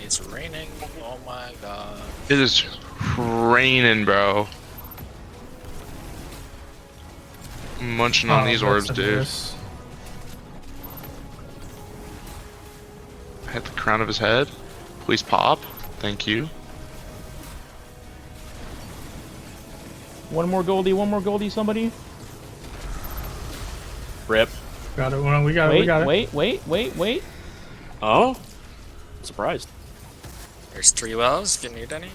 It's raining. Oh my god. It is raining, bro. I'm munching on these orbs, dude. Hit the crown of his head. Please pop. Thank you. One more Goldie, somebody. Rip. Got it. Well, we got it. Wait. Oh? Surprised. There's 3 wells if you need any.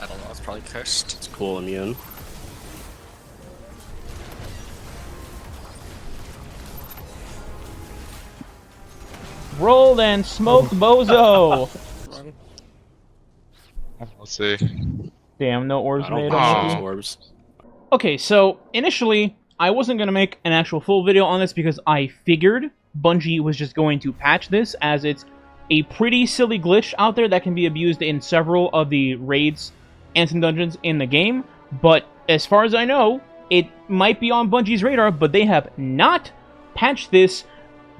I don't know, it's probably cursed. It's cool, immune. Rolled and smoked bozo. Let's see. Damn, no orbs I don't made. think on those you. orbs. Okay, so initially, I wasn't going to make an actual full video on this because I figured Bungie was just going to patch this, as it's a pretty silly glitch out there that can be abused in several of the raids and some dungeons in the game. But as far as I know, it might be on Bungie's radar, but they have not patched this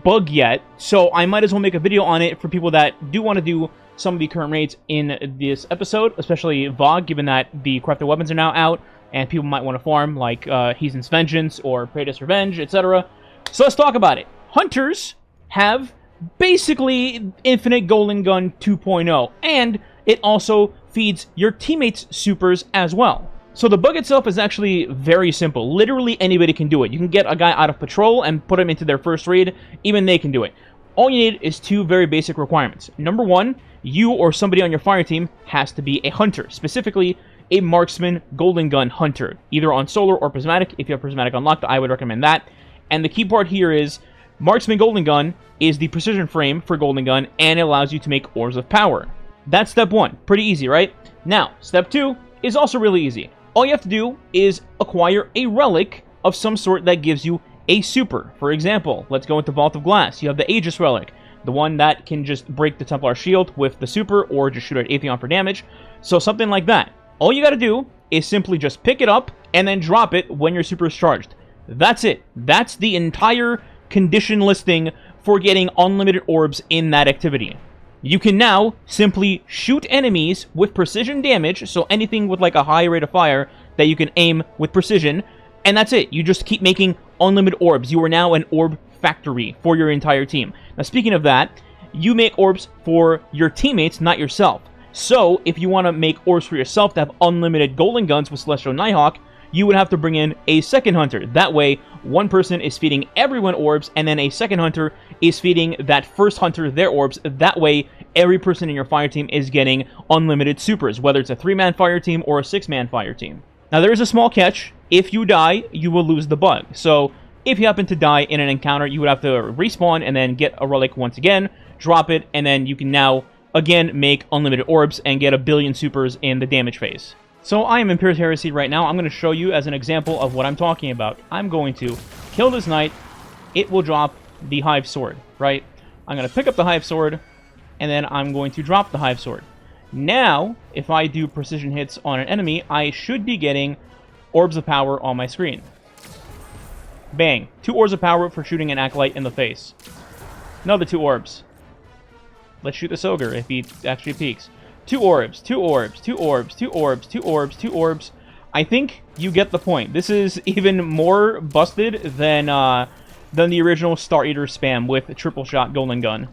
bug yet, so I might as well make a video on it for people that do want to do some of the current raids in this episode, especially VOG, given that the crafted weapons are now out, and people might want to farm, like Heathen's Vengeance or Praetor's Revenge, etc. So let's talk about it. Hunters have basically Infinite Golden Gun 2.0, and it also feeds your teammates' supers as well. So the bug itself is actually very simple. Literally anybody can do it. You can get a guy out of patrol and put him into their first raid. Even they can do it. All you need is 2 very basic requirements. Number 1, you or somebody on your fire team has to be a hunter. Specifically, a marksman golden gun hunter. Either on solar or prismatic. If you have prismatic unlocked, I would recommend that. And the key part here is, marksman golden gun is the precision frame for golden gun, and it allows you to make orbs of power. That's step 1. Pretty easy, right? Now, step 2 is also really easy. All you have to do is acquire a relic of some sort that gives you a super. For example, let's go into Vault of Glass. You have the Aegis relic, the one that can just break the Templar shield with the super or just shoot at Atheon for damage. So something like that. All you gotta do is simply just pick it up and then drop it when your super is charged. That's it. That's the entire condition listing for getting unlimited orbs in that activity. You can now simply shoot enemies with precision damage, so anything with like a high rate of fire that you can aim with precision, and that's it. You just keep making unlimited orbs. You are now an orb factory for your entire team. Now, speaking of that, you make orbs for your teammates, not yourself. So, if you want to make orbs for yourself to have unlimited golden guns with Celestial Nighthawk, you would have to bring in a second hunter. That way, one person is feeding everyone orbs, and then a second hunter is feeding that first hunter their orbs. That way, every person in your fire team is getting unlimited supers, whether it's a 3-man fire team or a 6-man fire team. Now, there is a small catch. If you die, you will lose the bug. So, if you happen to die in an encounter, you would have to respawn and then get a relic once again, drop it, and then you can now, again, make unlimited orbs and get a billion supers in the damage phase. So I am in Pierce Heresy right now. I'm going to show you as an example of what I'm talking about. I'm going to kill this knight. It will drop the Hive Sword, right? I'm going to pick up the Hive Sword, and then I'm going to drop the Hive Sword. Now, if I do precision hits on an enemy, I should be getting Orbs of Power on my screen. Bang. 2 Orbs of Power for shooting an Acolyte in the face. Another 2 orbs. Let's shoot this Ogre if he actually peeks. 2 orbs, 2 orbs, 2 orbs, 2 orbs, 2 orbs, 2 orbs. I think you get the point. This is even more busted than the original Star Eater spam with triple shot golden gun.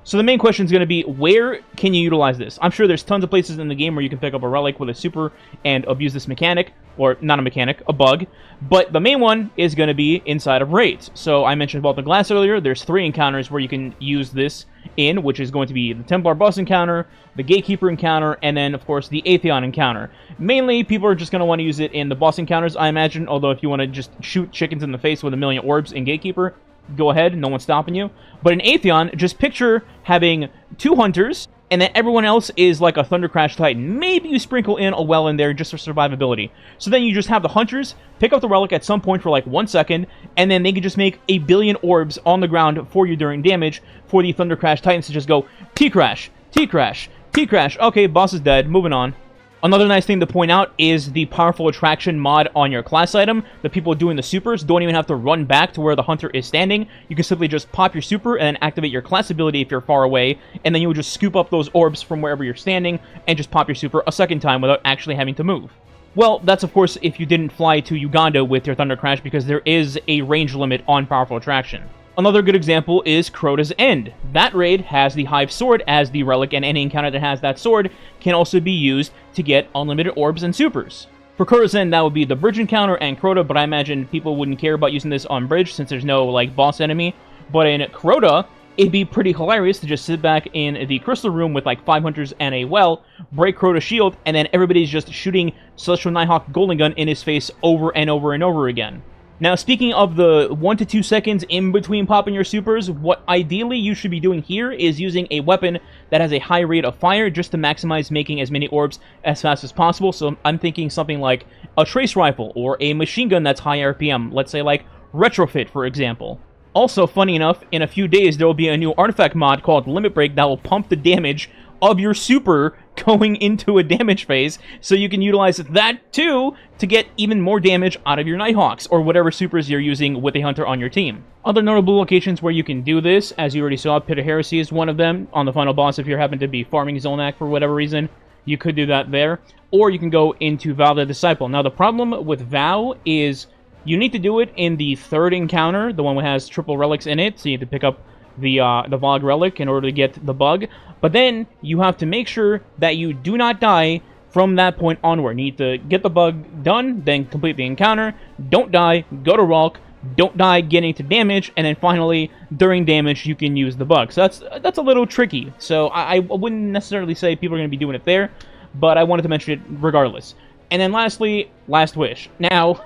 So the main question is going to be, where can you utilize this? I'm sure there's tons of places in the game where you can pick up a relic with a super and abuse this mechanic, or not a mechanic, a bug. But the main one is going to be inside of raids. So I mentioned Vault of Glass earlier. There's 3 encounters where you can use this in, which is going to be the Templar boss encounter, the Gatekeeper encounter, and then, of course, the Atheon encounter. Mainly, people are just going to want to use it in the boss encounters, I imagine, although if you want to just shoot chickens in the face with a million orbs in Gatekeeper, go ahead, no one's stopping you. But in Atheon, just picture having 2 hunters, and then everyone else is like a Thunder Crash Titan. Maybe you sprinkle in a well in there just for survivability. So then you just have the hunters pick up the relic at some point for like 1 second, and then they can just make a billion orbs on the ground for you during damage for the Thunder Crash Titans to just go T-Crash, T-Crash, T-Crash. Okay, boss is dead, moving on. Another nice thing to point out is the powerful attraction mod on your class item. The people doing the supers don't even have to run back to where the hunter is standing. You can simply just pop your super and then activate your class ability if you're far away, and then you will just scoop up those orbs from wherever you're standing and just pop your super a second time without actually having to move. Well, that's of course if you didn't fly to Uganda with your Thunder Crash, because there is a range limit on powerful attraction. Another good example is Crota's End. That raid has the Hive Sword as the relic, and any encounter that has that sword can also be used to get unlimited orbs and supers. For Crota's End, that would be the bridge encounter and Crota, but I imagine people wouldn't care about using this on bridge since there's no, like, boss enemy. But in Crota, it'd be pretty hilarious to just sit back in the crystal room with, like, 5 hunters and a well, break Crota's shield, and then everybody's just shooting Celestial Nighthawk Golden Gun in his face over and over and over again. Now, speaking of the 1 to 2 seconds in between popping your supers, what ideally you should be doing here is using a weapon that has a high rate of fire just to maximize making as many orbs as fast as possible. So I'm thinking something like a trace rifle or a machine gun that's high RPM. Let's say like Retrofit, for example. Also, funny enough, in a few days there will be a new artifact mod called Limit Break that will pump the damage of your super going into a damage phase, so you can utilize that too to get even more damage out of your Nighthawks, or whatever supers you're using with a hunter on your team. Other notable locations where you can do this, as you already saw, Pit of Heresy is one of them. On the final boss, if you happen to be farming Zonak for whatever reason, you could do that there. Or you can go into Vow the Disciple. Now, the problem with Vow is you need to do it in the third encounter, the one that has triple relics in it, so you need to pick up the Vogue relic in order to get the bug. But then you have to make sure that you do not die from that point onward. You need to get the bug done, then complete the encounter, don't die, go to Ralk, don't die getting to damage, and then finally, during damage, you can use the bug. So that's a little tricky. So I wouldn't necessarily say people are going to be doing it there, but I wanted to mention it regardless. And then lastly, Last Wish. Now,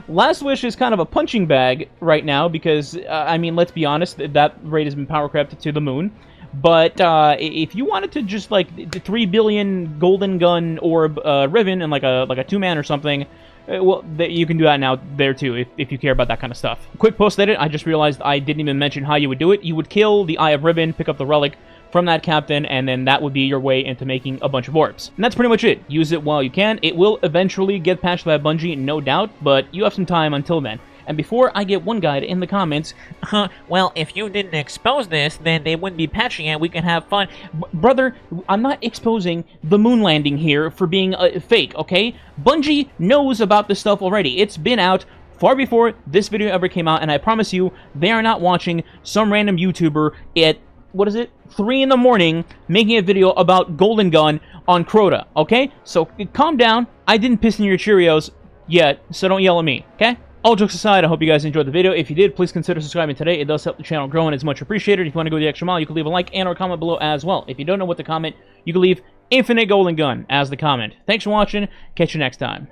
Last Wish is kind of a punching bag right now because, I mean, let's be honest, that raid has been power crept to the moon. But if you wanted to just, like, the 3 billion golden gun orb Riven and, like a 2-man or something, well, you can do that now there, too, if you care about that kind of stuff. Quick post edit, I just realized I didn't even mention how you would do it. You would kill the Eye of Riven, pick up the relic from that captain, and then that would be your way into making a bunch of orbs. And that's pretty much it. Use it while you can. It will eventually get patched by Bungie, no doubt, but you have some time until then. And before I get one guy in the comments, well, if you didn't expose this, then they wouldn't be patching it, we can have fun. Brother, I'm not exposing the moon landing here for being fake, okay? Bungie knows about this stuff already. It's been out far before this video ever came out, and I promise you, they are not watching some random YouTuber at, what is it, 3 in the morning, making a video about Golden Gun on Crota, okay? So, calm down. I didn't piss in your Cheerios yet, so don't yell at me, okay? All jokes aside, I hope you guys enjoyed the video. If you did, please consider subscribing today. It does help the channel grow and is much appreciated. If you want to go the extra mile, you can leave a like and or comment below as well. If you don't know what to comment, you can leave Infinite Golden Gun as the comment. Thanks for watching. Catch you next time.